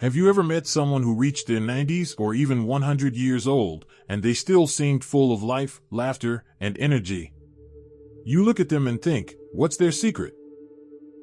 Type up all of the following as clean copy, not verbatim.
Have you ever met someone who reached their 90s or even 100 years old, and they still seemed full of life, laughter, and energy? You look at them and think, what's their secret?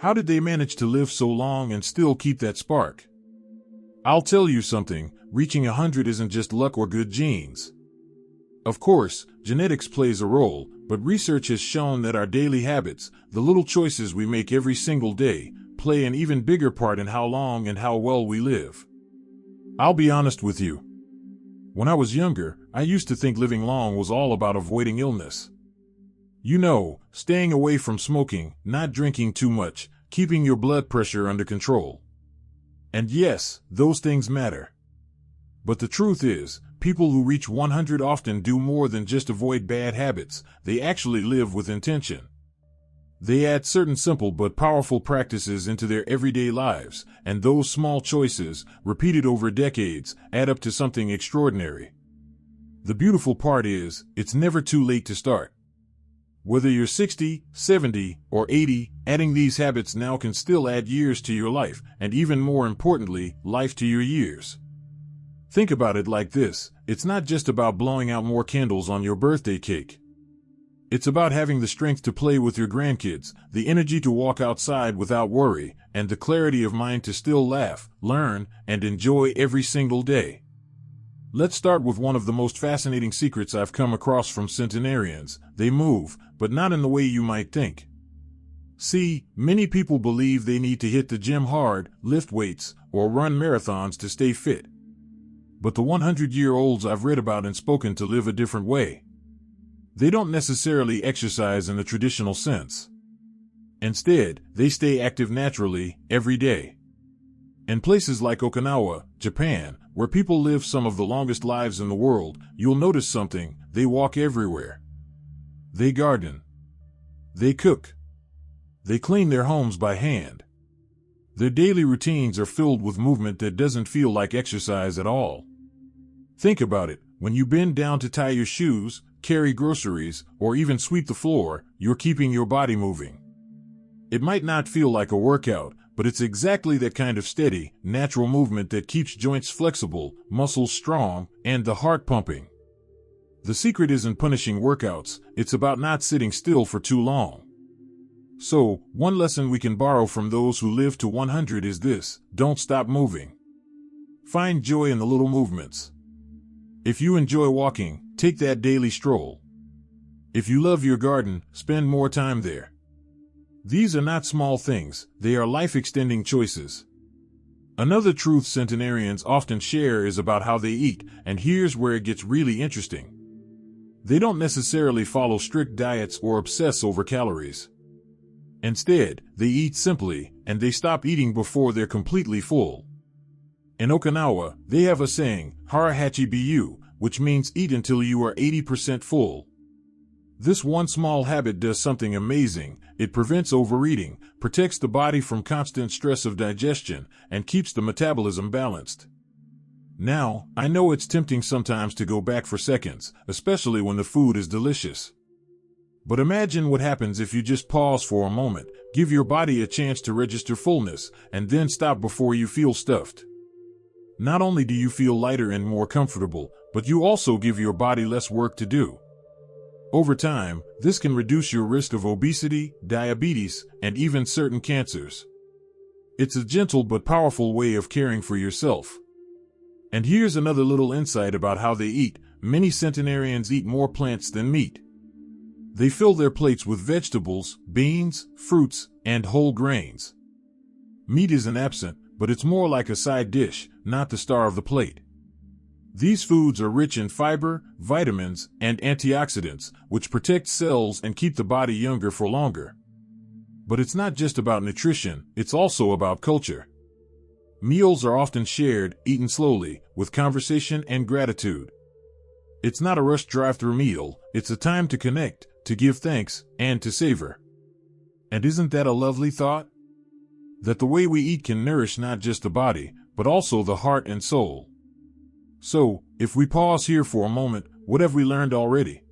How did they manage to live so long and still keep that spark? I'll tell you something, reaching 100 isn't just luck or good genes. Of course, genetics plays a role, but research has shown that our daily habits, the little choices we make every single day, play an even bigger part in how long and how well we live. I'll be honest with you. When I was younger, I used to think living long was all about avoiding illness. You know, staying away from smoking, not drinking too much, keeping your blood pressure under control. And yes, those things matter. But the truth is, people who reach 100 often do more than just avoid bad habits, they actually live with intention. They add certain simple but powerful practices into their everyday lives, and those small choices, repeated over decades, add up to something extraordinary. The beautiful part is, it's never too late to start. Whether you're 60, 70, or 80, adding these habits now can still add years to your life, and even more importantly, life to your years. Think about it like this, it's not just about blowing out more candles on your birthday cake. It's about having the strength to play with your grandkids, the energy to walk outside without worry, and the clarity of mind to still laugh, learn, and enjoy every single day. Let's start with one of the most fascinating secrets I've come across from centenarians. They move, but not in the way you might think. See, many people believe they need to hit the gym hard, lift weights, or run marathons to stay fit. But the 100-year-olds I've read about and spoken to live a different way. They don't necessarily exercise in the traditional sense. Instead, they stay active naturally, every day. In places like Okinawa, Japan, where people live some of the longest lives in the world, you'll notice something: they walk everywhere. They garden. They cook. They clean their homes by hand. Their daily routines are filled with movement that doesn't feel like exercise at all. Think about it, when you bend down to tie your shoes, carry groceries, or even sweep the floor, you're keeping your body moving. It might not feel like a workout, but it's exactly that kind of steady, natural movement that keeps joints flexible, muscles strong, and the heart pumping. The secret isn't punishing workouts, it's about not sitting still for too long. So, one lesson we can borrow from those who live to 100 is this: don't stop moving. Find joy in the little movements. If you enjoy walking, take that daily stroll. If you love your garden, spend more time there. These are not small things, they are life-extending choices. Another truth centenarians often share is about how they eat, and here's where it gets really interesting. They don't necessarily follow strict diets or obsess over calories. Instead, they eat simply, and they stop eating before they're completely full. In Okinawa, they have a saying, harahachi biyu, which means eat until you are 80% full. This one small habit does something amazing. It prevents overeating, protects the body from constant stress of digestion, and keeps the metabolism balanced. Now, I know it's tempting sometimes to go back for seconds, especially when the food is delicious. But imagine what happens if you just pause for a moment, give your body a chance to register fullness, and then stop before you feel stuffed. Not only do you feel lighter and more comfortable, but you also give your body less work to do. Over time, this can reduce your risk of obesity, diabetes, and even certain cancers. It's a gentle but powerful way of caring for yourself. And here's another little insight about how they eat. Many centenarians eat more plants than meat. They fill their plates with vegetables, beans, fruits, and whole grains. Meat isn't absent, but it's more like a side dish, not the star of the plate. These foods are rich in fiber, vitamins, and antioxidants, which protect cells and keep the body younger for longer. But it's not just about nutrition, it's also about culture. Meals are often shared, eaten slowly, with conversation and gratitude. It's not a rushed drive-through meal, it's a time to connect, to give thanks, and to savor. And isn't that a lovely thought? That the way we eat can nourish not just the body, but also the heart and soul. So, if we pause here for a moment, what have we learned already?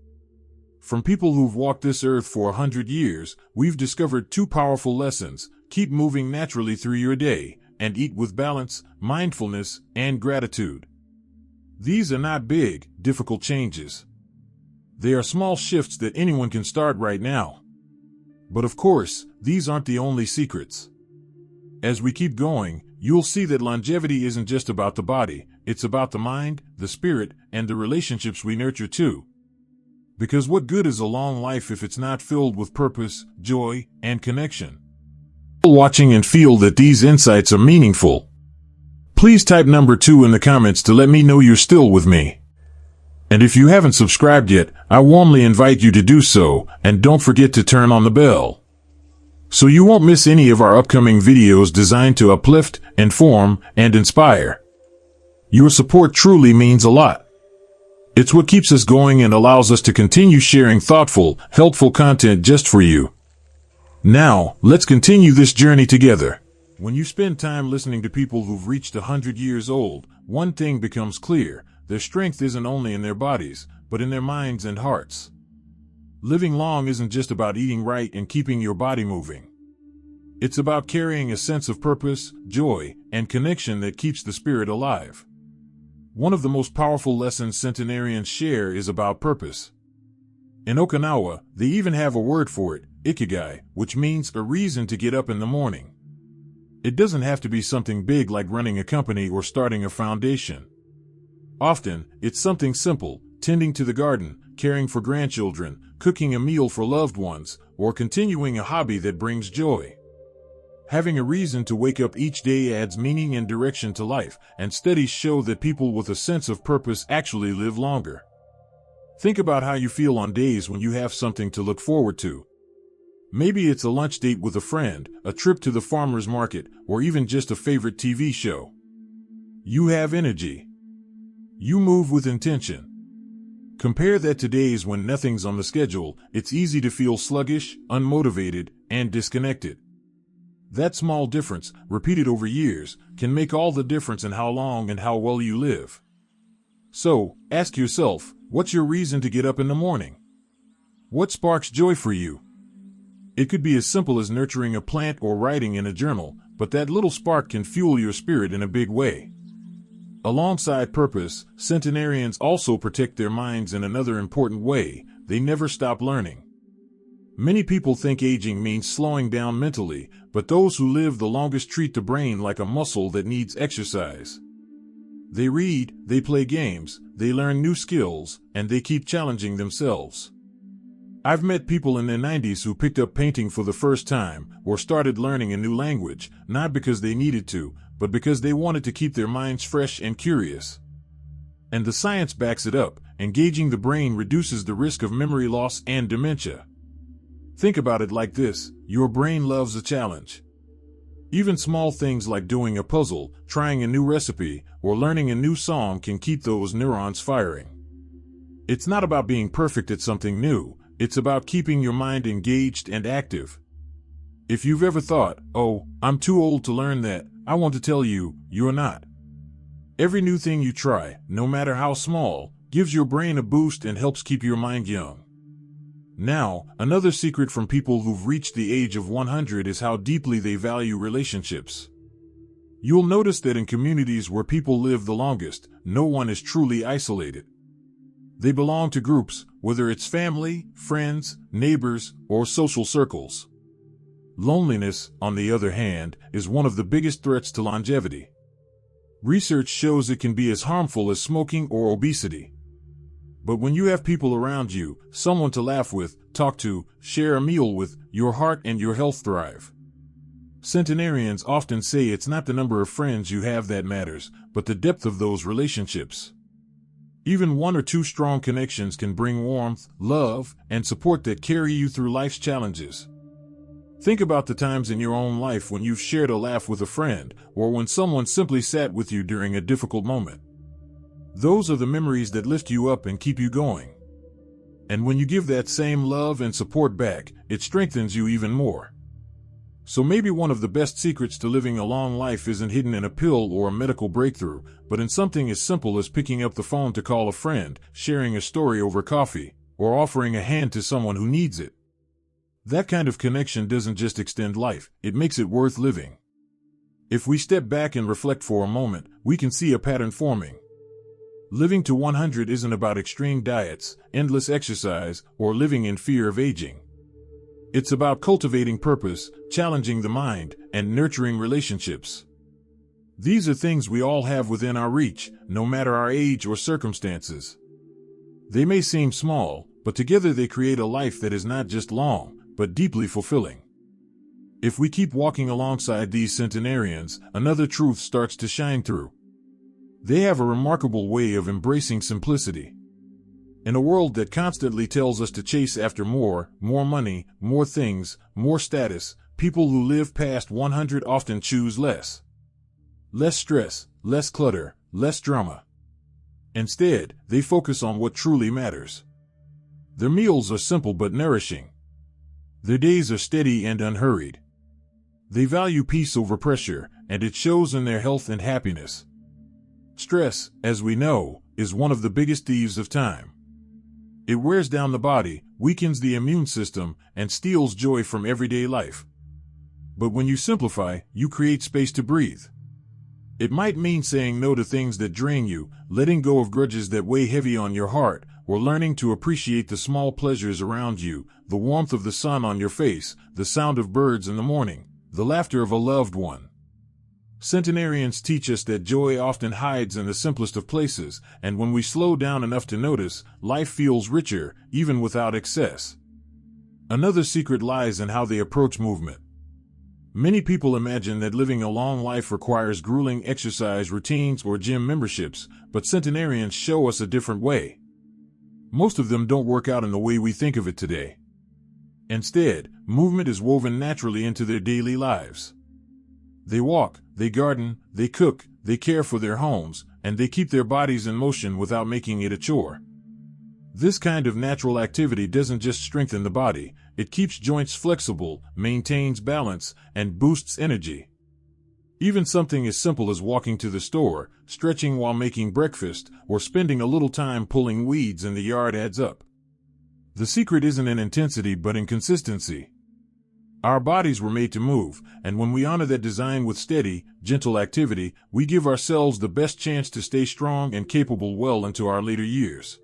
From people who've walked this earth for 100 years, we've discovered two powerful lessons: keep moving naturally through your day, and eat with balance, mindfulness, and gratitude. These are not big, difficult changes. They are small shifts that anyone can start right now. But of course, these aren't the only secrets. As we keep going, you'll see that longevity isn't just about the body, it's about the mind, the spirit, and the relationships we nurture too. Because what good is a long life if it's not filled with purpose, joy, and connection? Watching and feel that these insights are meaningful. Please type number 2 in the comments to let me know you're still with me. And if you haven't subscribed yet, I warmly invite you to do so, and don't forget to turn on the bell, so you won't miss any of our upcoming videos designed to uplift, inform, and inspire. Your support truly means a lot. It's what keeps us going and allows us to continue sharing thoughtful, helpful content just for you. Now, let's continue this journey together. When you spend time listening to people who've reached 100 years old, one thing becomes clear: their strength isn't only in their bodies, but in their minds and hearts. Living long isn't just about eating right and keeping your body moving. It's about carrying a sense of purpose, joy, and connection that keeps the spirit alive. One of the most powerful lessons centenarians share is about purpose. In Okinawa, they even have a word for it, ikigai, which means a reason to get up in the morning. It doesn't have to be something big like running a company or starting a foundation. Often, it's something simple: tending to the garden, caring for grandchildren, cooking a meal for loved ones, or continuing a hobby that brings joy. Having a reason to wake up each day adds meaning and direction to life, and studies show that people with a sense of purpose actually live longer. Think about how you feel on days when you have something to look forward to. Maybe it's a lunch date with a friend, a trip to the farmer's market, or even just a favorite TV show. You have energy. You move with intention. Compare that to days when nothing's on the schedule. It's easy to feel sluggish, unmotivated, and disconnected. That small difference, repeated over years, can make all the difference in how long and how well you live. So, ask yourself, what's your reason to get up in the morning? What sparks joy for you? It could be as simple as nurturing a plant or writing in a journal, but that little spark can fuel your spirit in a big way. Alongside purpose, centenarians also protect their minds in another important way: they never stop learning. Many people think aging means slowing down mentally, but those who live the longest treat the brain like a muscle that needs exercise. They read, they play games, they learn new skills, and they keep challenging themselves. I've met people in their 90s who picked up painting for the first time, or started learning a new language, not because they needed to, but because they wanted to keep their minds fresh and curious. And the science backs it up: engaging the brain reduces the risk of memory loss and dementia. Think about it like this: your brain loves a challenge. Even small things like doing a puzzle, trying a new recipe, or learning a new song can keep those neurons firing. It's not about being perfect at something new, it's about keeping your mind engaged and active. If you've ever thought, "Oh, I'm too old to learn that," I want to tell you, you're not. Every new thing you try, no matter how small, gives your brain a boost and helps keep your mind young. Now, another secret from people who've reached the age of 100 is how deeply they value relationships. You'll notice that in communities where people live the longest, no one is truly isolated. They belong to groups, whether it's family, friends, neighbors, or social circles. Loneliness, on the other hand, is one of the biggest threats to longevity. Research shows it can be as harmful as smoking or obesity. But when you have people around you, someone to laugh with, talk to, share a meal with, your heart and your health thrive. Centenarians often say it's not the number of friends you have that matters, but the depth of those relationships. Even one or two strong connections can bring warmth, love, and support that carry you through life's challenges. Think about the times in your own life when you've shared a laugh with a friend, or when someone simply sat with you during a difficult moment. Those are the memories that lift you up and keep you going. And when you give that same love and support back, it strengthens you even more. So maybe one of the best secrets to living a long life isn't hidden in a pill or a medical breakthrough, but in something as simple as picking up the phone to call a friend, sharing a story over coffee, or offering a hand to someone who needs it. That kind of connection doesn't just extend life, it makes it worth living. If we step back and reflect for a moment, we can see a pattern forming. Living to 100 isn't about extreme diets, endless exercise, or living in fear of aging. It's about cultivating purpose, challenging the mind, and nurturing relationships. These are things we all have within our reach, no matter our age or circumstances. They may seem small, but together they create a life that is not just long, but deeply fulfilling. If we keep walking alongside these centenarians, another truth starts to shine through. They have a remarkable way of embracing simplicity. In a world that constantly tells us to chase after more money, more things, more status, people who live past 100 often choose less. Less stress, less clutter, less drama. Instead, they focus on what truly matters. Their meals are simple but nourishing. Their days are steady and unhurried. They value peace over pressure, and it shows in their health and happiness. Stress, as we know, is one of the biggest thieves of time. It wears down the body, weakens the immune system, and steals joy from everyday life. But when you simplify, you create space to breathe. It might mean saying no to things that drain you, letting go of grudges that weigh heavy on your heart, or learning to appreciate the small pleasures around you, the warmth of the sun on your face, the sound of birds in the morning, the laughter of a loved one. Centenarians teach us that joy often hides in the simplest of places, and when we slow down enough to notice, life feels richer, even without excess. Another secret lies in how they approach movement. Many people imagine that living a long life requires grueling exercise routines or gym memberships, but centenarians show us a different way. Most of them don't work out in the way we think of it today. Instead, movement is woven naturally into their daily lives. They walk, they garden, they cook, they care for their homes, and they keep their bodies in motion without making it a chore. This kind of natural activity doesn't just strengthen the body, it keeps joints flexible, maintains balance, and boosts energy. Even something as simple as walking to the store, stretching while making breakfast, or spending a little time pulling weeds in the yard adds up. The secret isn't in intensity but in consistency. Our bodies were made to move, and when we honor that design with steady, gentle activity, we give ourselves the best chance to stay strong and capable well into our later years.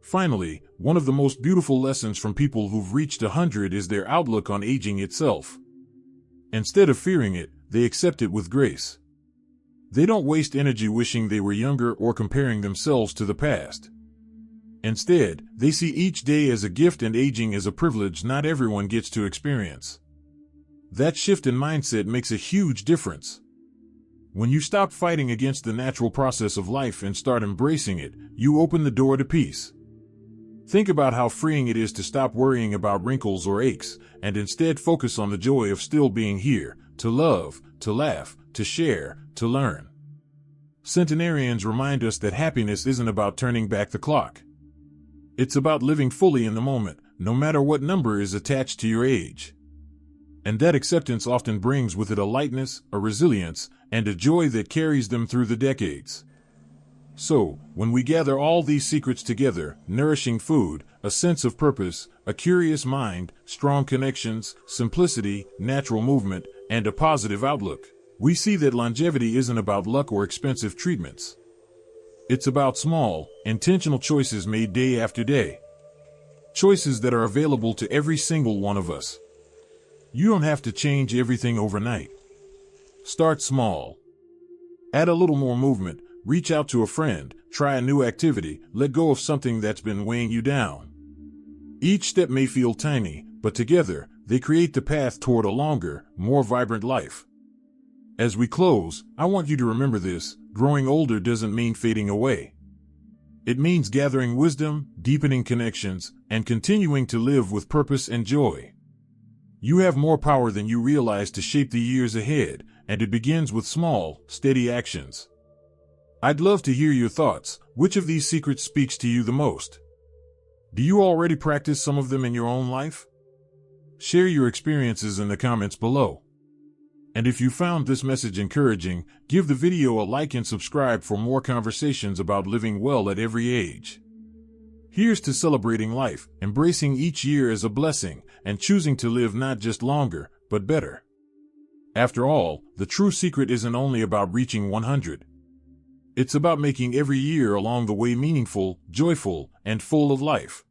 Finally, one of the most beautiful lessons from people who've reached 100 is their outlook on aging itself. Instead of fearing it, they accept it with grace. They don't waste energy wishing they were younger or comparing themselves to the past. Instead, they see each day as a gift and aging as a privilege not everyone gets to experience. That shift in mindset makes a huge difference. When you stop fighting against the natural process of life and start embracing it, you open the door to peace. Think about how freeing it is to stop worrying about wrinkles or aches, and instead focus on the joy of still being here, to love, to laugh, to share, to learn. Centenarians remind us that happiness isn't about turning back the clock. It's about living fully in the moment, no matter what number is attached to your age. And that acceptance often brings with it a lightness, a resilience, and a joy that carries them through the decades. So, when we gather all these secrets together, nourishing food, a sense of purpose, a curious mind, strong connections, simplicity, natural movement, and a positive outlook, we see that longevity isn't about luck or expensive treatments. It's about small, intentional choices made day after day. Choices that are available to every single one of us. You don't have to change everything overnight. Start small. Add a little more movement, reach out to a friend, try a new activity, let go of something that's been weighing you down. Each step may feel tiny, but together, they create the path toward a longer, more vibrant life. As we close, I want you to remember this: growing older doesn't mean fading away. It means gathering wisdom, deepening connections, and continuing to live with purpose and joy. You have more power than you realize to shape the years ahead, and it begins with small, steady actions. I'd love to hear your thoughts. Which of these secrets speaks to you the most? Do you already practice some of them in your own life? Share your experiences in the comments below. And if you found this message encouraging, give the video a like and subscribe for more conversations about living well at every age. Here's to celebrating life, embracing each year as a blessing, and choosing to live not just longer, but better. After all, the true secret isn't only about reaching 100. It's about making every year along the way meaningful, joyful, and full of life.